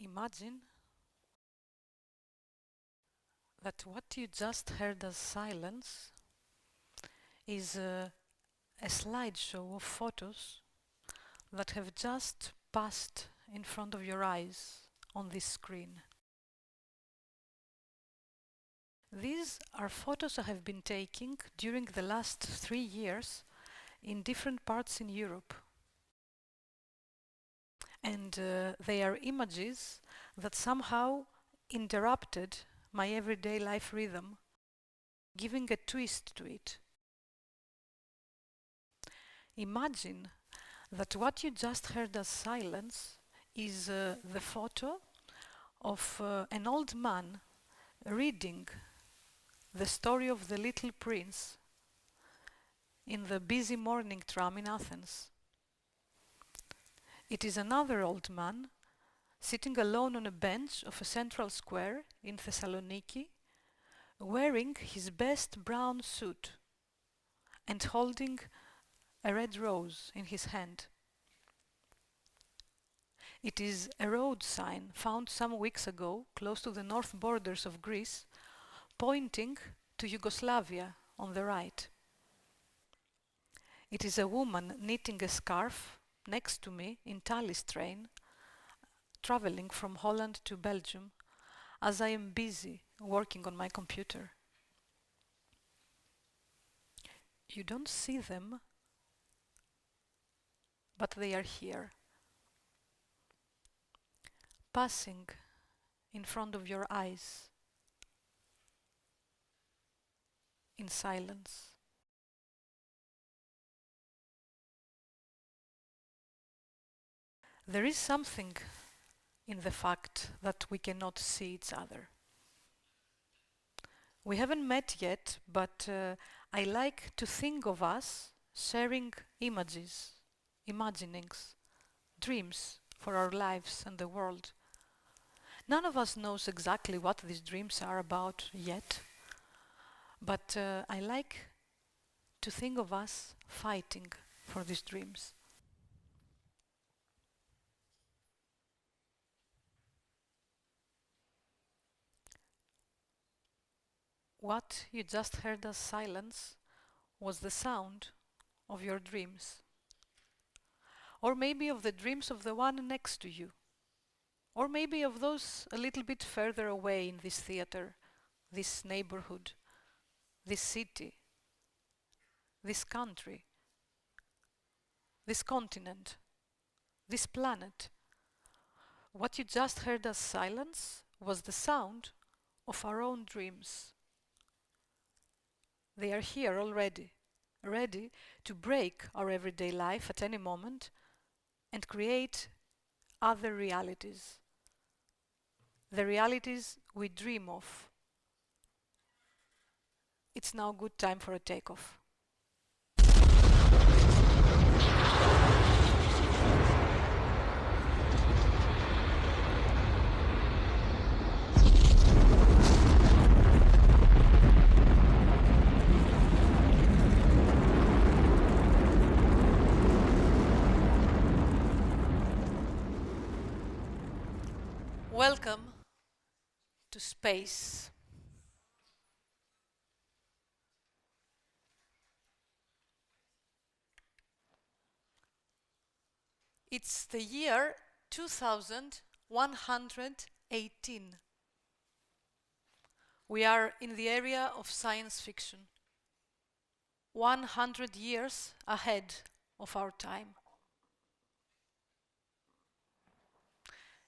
Imagine that what you just heard as silence is a slideshow of photos that have just passed in front of your eyes on this screen. These are photos I have been taking during the last 3 years in different parts in Europe. And they are images that somehow interrupted my everyday life rhythm, giving a twist to it. Imagine that what you just heard as silence is the photo of an old man reading the story of the Little Prince in the busy morning tram in Athens. It is another old man sitting alone on a bench of a central square in Thessaloniki, wearing his best brown suit and holding a red rose in his hand. It is a road sign found some weeks ago close to the north borders of Greece, pointing to Yugoslavia on the right. It is a woman knitting a scarf next to me in Thalys train, traveling from Holland to Belgium, as I am busy working on my computer. You don't see them, but they are here, passing in front of your eyes, in silence. There is something in the fact that we cannot see each other. We haven't met yet, but I like to think of us sharing images, imaginings, dreams for our lives and the world. None of us knows exactly what these dreams are about yet, but I like to think of us fighting for these dreams. What you just heard as silence was the sound of your dreams. Or maybe of the dreams of the one next to you. Or maybe of those a little bit further away in this theater, this neighborhood, this city, this country, this continent, this planet. What you just heard as silence was the sound of our own dreams. They are here already, ready to break our everyday life at any moment and create other realities. The realities we dream of. It's now good time for a takeoff. Welcome to space. It's the year 2118. We are in the area of science fiction, 100 years ahead of our time.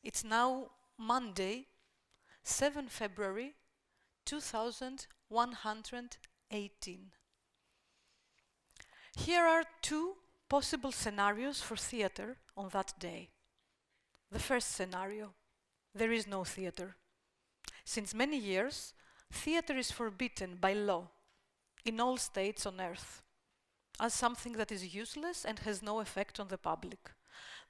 It's now Monday, 7 February 2118. Here are two possible scenarios for theater on that day. The first scenario: there is no theater. Since many years, theater is forbidden by law in all states on earth as something that is useless and has no effect on the public.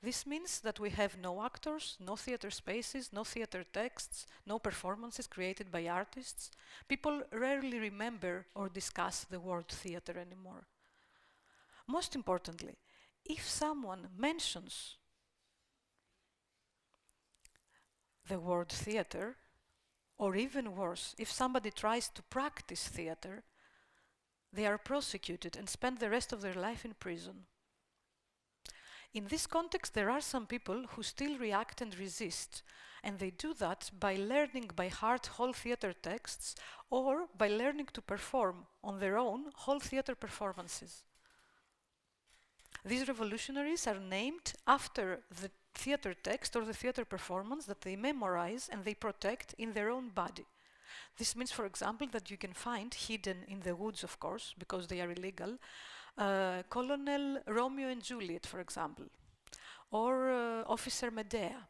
This means that we have no actors, no theater spaces, no theater texts, no performances created by artists. People rarely remember or discuss the word theater anymore. Most importantly, if someone mentions the word theater, or even worse, if somebody tries to practice theater, they are prosecuted and spend the rest of their life in prison. In this context, there are some people who still react and resist, and they do that by learning by heart whole theater texts or by learning to perform on their own whole theater performances. These revolutionaries are named after the theater text or the theater performance that they memorize and they protect in their own body. This means, for example, that you can find hidden in the woods, of course, because they are illegal, Colonel Romeo and Juliet, for example, or Officer Medea.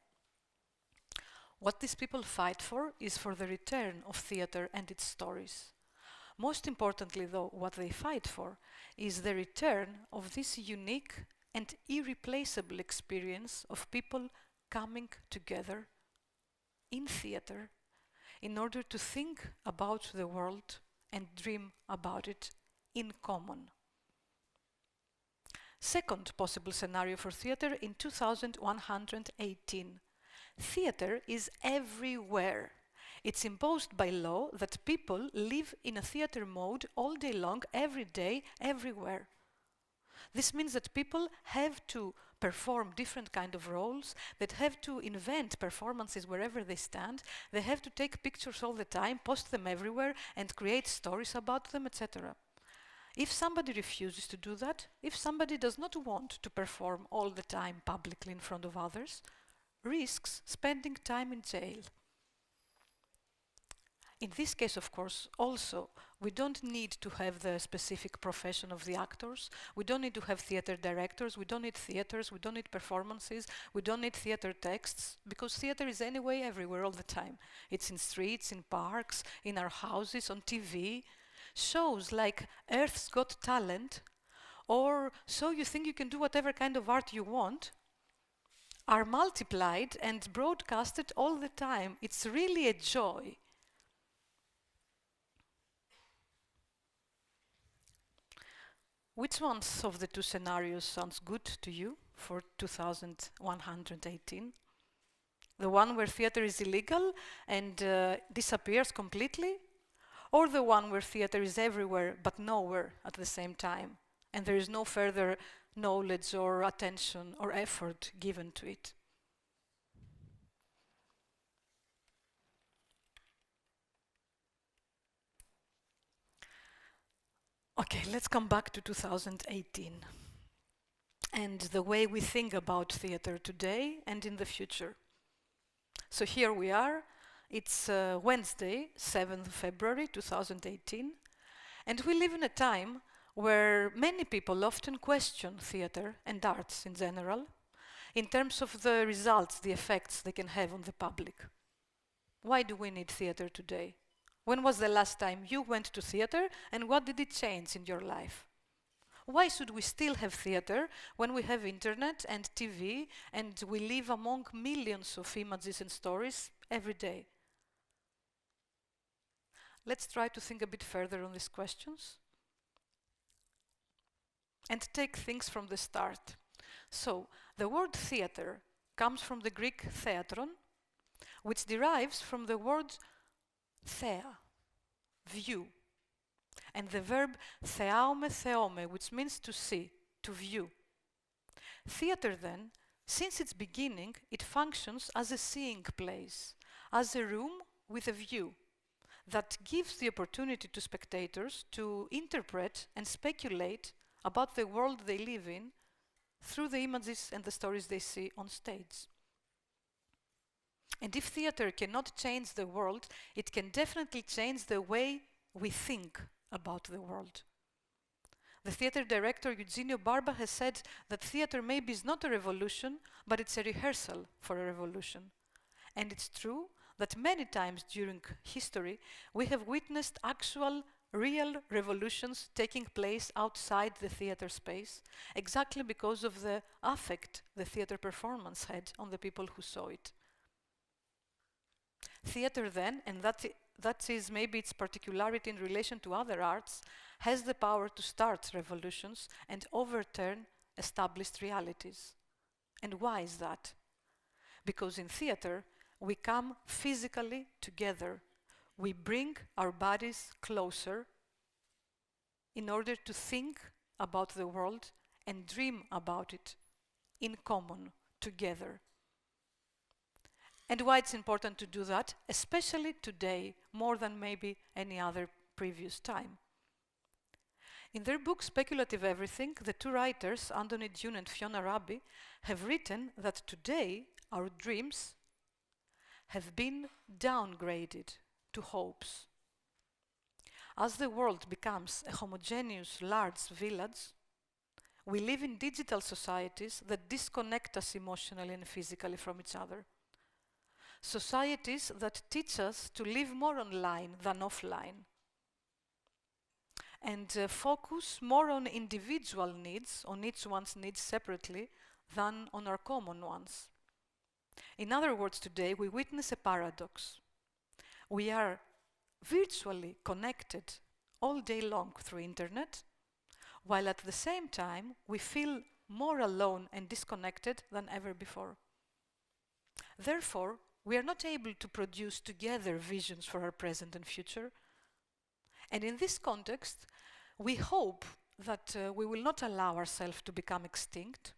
What these people fight for is for the return of theater and its stories. Most importantly, though, what they fight for is the return of this unique and irreplaceable experience of people coming together in theater in order to think about the world and dream about it in common. Second possible scenario for theater in 2118. Theater is everywhere. It's imposed by law that people live in a theater mode all day long, every day, everywhere. This means that people have to perform different kind of roles, that have to invent performances wherever they stand, they have to take pictures all the time, post them everywhere, and create stories about them, etc. If somebody refuses to do that, if somebody does not want to perform all the time publicly in front of others, risks spending time in jail. In this case, of course, also, we don't need to have the specific profession of the actors, we don't need to have theater directors, we don't need theaters, we don't need performances, we don't need theater texts, because theater is anyway everywhere all the time. It's in streets, in parks, in our houses, on TV. Shows like Earth's Got Talent, or So You Think You Can Do Whatever Kind of Art You Want, are multiplied and broadcasted all the time. It's really a joy. Which ones of the two scenarios sounds good to you for 2118? The one where theater is illegal and disappears completely? Or the one where theater is everywhere but nowhere at the same time, and there is no further knowledge or attention or effort given to it? Okay, let's come back to 2018 and the way we think about theater today and in the future. So here we are. It's Wednesday, 7th February 2018, and we live in a time where many people often question theater and arts in general in terms of the results, the effects they can have on the public. Why do we need theater today? When was the last time you went to theater, and what did it change in your life? Why should we still have theater when we have internet and TV and we live among millions of images and stories every day? Let's try to think a bit further on these questions and take things from the start. So, the word theater comes from the Greek theatron, which derives from the word thea, view, and the verb theaume theome, which means to see, to view. Theater then, since its beginning, it functions as a seeing place, as a room with a view that gives the opportunity to spectators to interpret and speculate about the world they live in through the images and the stories they see on stage. And if theater cannot change the world, it can definitely change the way we think about the world. The theater director Eugenio Barba has said that theater maybe is not a revolution, but it's a rehearsal for a revolution. And it's true that many times during history we have witnessed actual, real revolutions taking place outside the theater space, exactly because of the affect the theater performance had on the people who saw it. Theater then, and that is maybe its particularity in relation to other arts, has the power to start revolutions and overturn established realities. And why is that? Because in theater, we come physically together. We bring our bodies closer in order to think about the world and dream about it in common, together. And why it's important to do that, especially today, more than maybe any other previous time. In their book Speculative Everything, the two writers, Anthony Dune and Fiona Raby, have written that today our dreams have been downgraded to hopes. As the world becomes a homogeneous large village, we live in digital societies that disconnect us emotionally and physically from each other. Societies that teach us to live more online than offline, and focus more on individual needs, on each one's needs separately, than on our common ones. In other words, today we witness a paradox. We are virtually connected all day long through internet, while at the same time we feel more alone and disconnected than ever before. Therefore, we are not able to produce together visions for our present and future. And in this context, we hope that we will not allow ourselves to become extinct.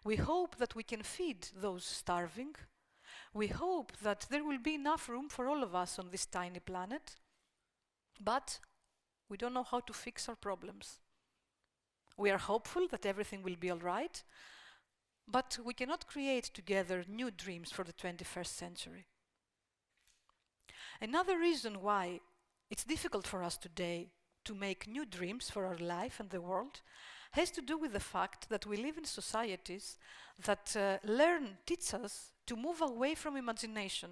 We hope that we can feed those starving. We hope that there will be enough room for all of us on this tiny planet. But we don't know how to fix our problems. We are hopeful that everything will be all right, but we cannot create together new dreams for the 21st century. Another reason why it's difficult for us today to make new dreams for our life and the world has to do with the fact that we live in societies that teach us to move away from imagination,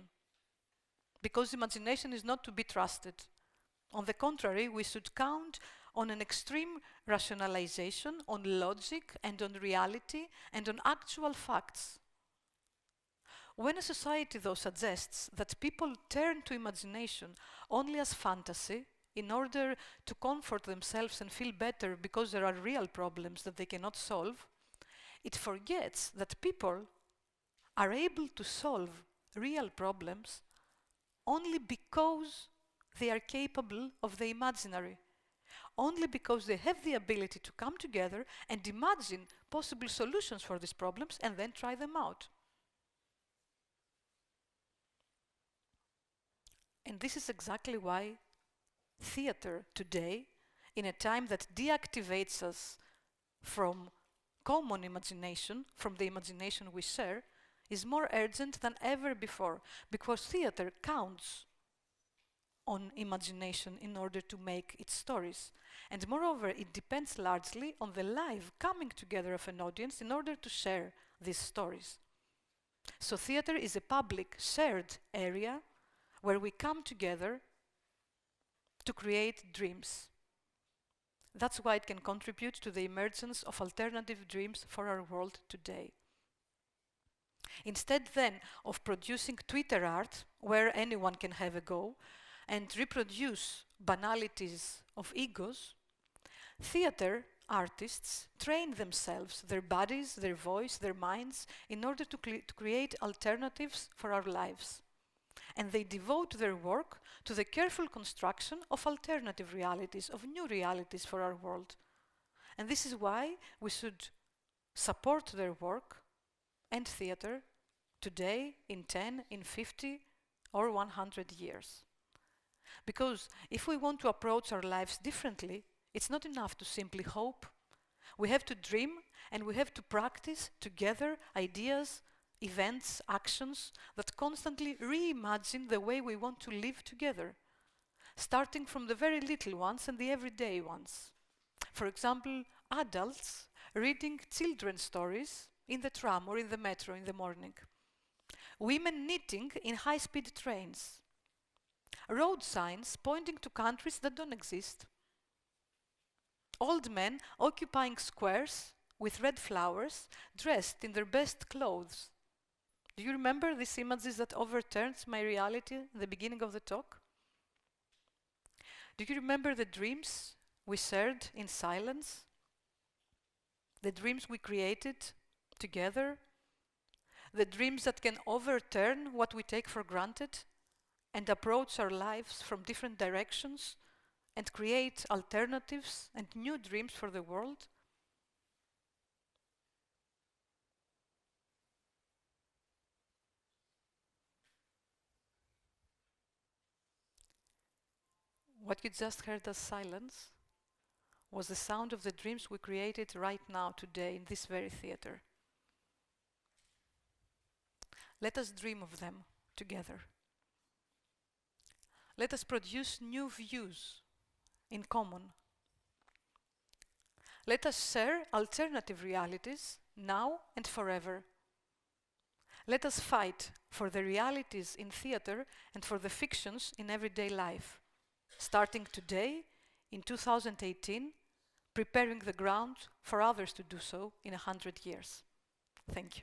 because imagination is not to be trusted. On the contrary, we should count on an extreme rationalization, on logic and on reality and on actual facts. When a society, though, suggests that people turn to imagination only as fantasy in order to comfort themselves and feel better because there are real problems that they cannot solve, it forgets that people are able to solve real problems only because they are capable of the imaginary, only because they have the ability to come together and imagine possible solutions for these problems and then try them out. And this is exactly why theater today, in a time that deactivates us from common imagination, from the imagination we share, is more urgent than ever before, because theater counts on imagination in order to make its stories. And moreover, it depends largely on the live coming together of an audience in order to share these stories. So theater is a public, shared area where we come together to create dreams. That's why it can contribute to the emergence of alternative dreams for our world today. Instead then of producing Twitter art, where anyone can have a go, and reproduce banalities of egos, theater artists train themselves, their bodies, their voice, their minds, in order to create alternatives for our lives. And they devote their work to the careful construction of alternative realities, of new realities for our world. And this is why we should support their work and theater today, in 10, in 50, or 100 years. Because if we want to approach our lives differently, it's not enough to simply hope. We have to dream, and we have to practice together ideas, events, actions that constantly reimagine the way we want to live together, starting from the very little ones and the everyday ones. For example, adults reading children's stories in the tram or in the metro in the morning. Women knitting in high-speed trains. Road signs pointing to countries that don't exist. Old men occupying squares with red flowers, dressed in their best clothes. Do you remember these images that overturns my reality at the beginning of the talk? Do you remember the dreams we shared in silence? The dreams we created together? the dreams that can overturn what we take for granted and approach our lives from different directions and create alternatives and new dreams for the world. What you just heard as silence was the sound of the dreams we created right now, today, in this very theater. Let us dream of them together. Let us produce new views in common. Let us share alternative realities now and forever. Let us fight for the realities in theater and for the fictions in everyday life, starting today, in 2018, preparing the ground for others to do so in 100 years. Thank you.